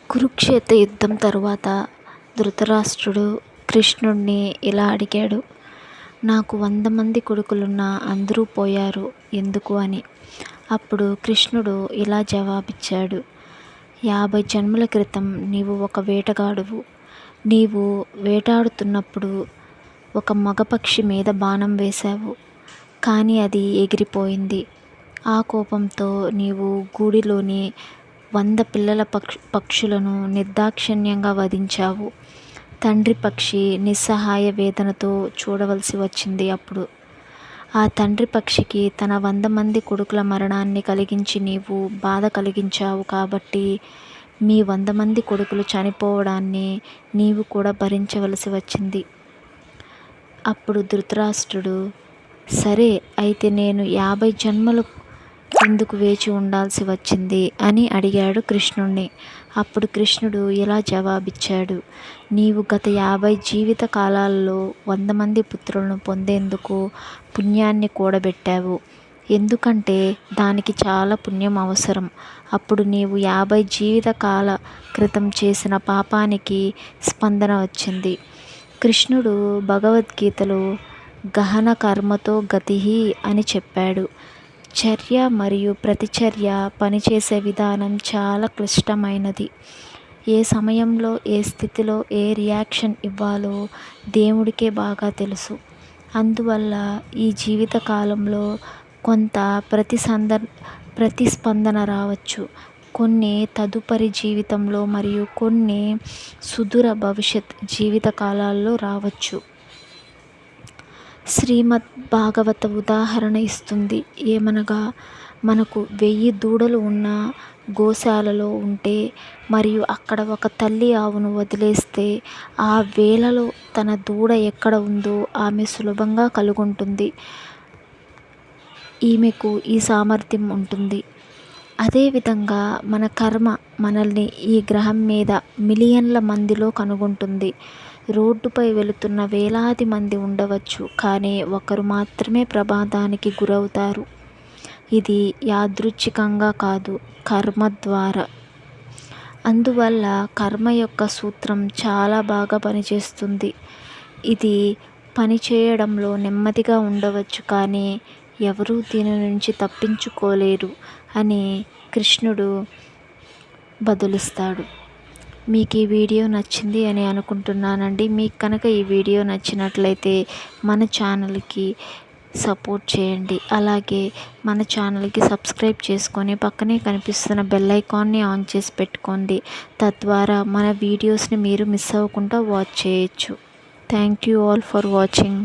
కురుక్షేత్ర యుద్ధం తరువాత ధృతరాష్ట్రుడు కృష్ణుడిని ఇలా అడిగాడు, నాకు 100 మంది కొడుకులున్నా అందరూ పోయారు ఎందుకు అని. అప్పుడు కృష్ణుడు ఇలా జవాబిచ్చాడు, 50 జన్మల క్రితం నీవు ఒక వేటగాడువు. నీవు వేటాడుతున్నప్పుడు ఒక మగపక్షి మీద బాణం వేశావు, కానీ అది ఎగిరిపోయింది. ఆ కోపంతో నీవు గూడిలోని 100 పిల్లల పక్షులను నిర్దాక్షిణ్యంగా వధించావు. తండ్రి పక్షి నిస్సహాయ వేదనతో చూడవలసి వచ్చింది. అప్పుడు ఆ తండ్రి పక్షికి తన 100 మంది కొడుకుల మరణాన్ని కలిగించి నీవు బాధ కలిగించావు. కాబట్టి మీ 100 మంది కొడుకులు చనిపోవడాన్ని నీవు కూడా భరించవలసి వచ్చింది. అప్పుడు ధృతరాష్ట్రుడు, సరే అయితే నేను 50 జన్మలు ఎందుకు వేచి ఉండాల్సి వచ్చింది అని అడిగాడు కృష్ణుణ్ణి. అప్పుడు కృష్ణుడు ఇలా జవాబిచ్చాడు, నీవు గత 50 జీవిత కాలాల్లో 100 మంది పుత్రులను పొందేందుకు పుణ్యాన్ని కూడబెట్టావు. ఎందుకంటే దానికి చాలా పుణ్యం అవసరం. అప్పుడు నీవు 50 జీవిత కాల క్రితం చేసిన పాపానికి స్పందన వచ్చింది. కృష్ణుడు భగవద్గీతలో గహన కర్మతో గతిః అని చెప్పాడు. చర్య మరియు ప్రతిచర్య పనిచేసే విధానం చాలా క్లిష్టమైనది. ఏ సమయంలో ఏ స్థితిలో ఏ రియాక్షన్ ఇవ్వాలో దేవుడికే బాగా తెలుసు. అందువల్ల ఈ జీవిత కాలంలో కొంత ప్రతిస్పందన రావచ్చు, కొన్ని తదుపరి జీవితంలో మరియు కొన్ని సుదూర భవిష్యత్ జీవిత కాలాల్లో రావచ్చు. శ్రీమద్ భాగవత ఉదాహరణ ఇస్తుంది. ఏమనగా, మనకు 1000 దూడలు ఉన్న గోశాలలో ఉంటే మరియు అక్కడ ఒక తల్లి ఆవును వదిలేస్తే ఆ వేలలో తన దూడ ఎక్కడ ఉందో ఆమె సులభంగా కనుగొంటుంది. ఈమెకు ఈ సామర్థ్యం ఉంటుంది. అదేవిధంగా మన కర్మ మనల్ని ఈ గ్రహం మీద మిలియన్ల మందిలో కనుగొంటుంది. రోడ్డుపై వెళుతున్న వేలాది మంది ఉండవచ్చు, కానీ ఒకరు మాత్రమే ప్రమాదానికి గురవుతారు. ఇది యాదృచ్ఛికంగా కాదు, కర్మ ద్వారా. అందువల్ల కర్మ యొక్క సూత్రం చాలా బాగా పనిచేస్తుంది. ఇది పనిచేయడంలో నెమ్మదిగా ఉండవచ్చు, కానీ ఎవరూ దీని నుంచి తప్పించుకోలేరు అని కృష్ణుడు బదులిస్తాడు. మీకు ఈ వీడియో నచ్చింది అని అనుకుంటున్నానండి. మీకు కనుక ఈ వీడియో నచ్చినట్లయితే మన ఛానల్కి సపోర్ట్ చేయండి. అలాగే మన ఛానల్కి సబ్స్క్రైబ్ చేసుకొని పక్కనే కనిపిస్తున్న బెల్ ఐకాన్ని ఆన్ చేసి పెట్టుకోండి. తద్వారా మన వీడియోస్ని మీరు మిస్ అవ్వకుండా వాచ్ చేయొచ్చు. Thank you all for watching.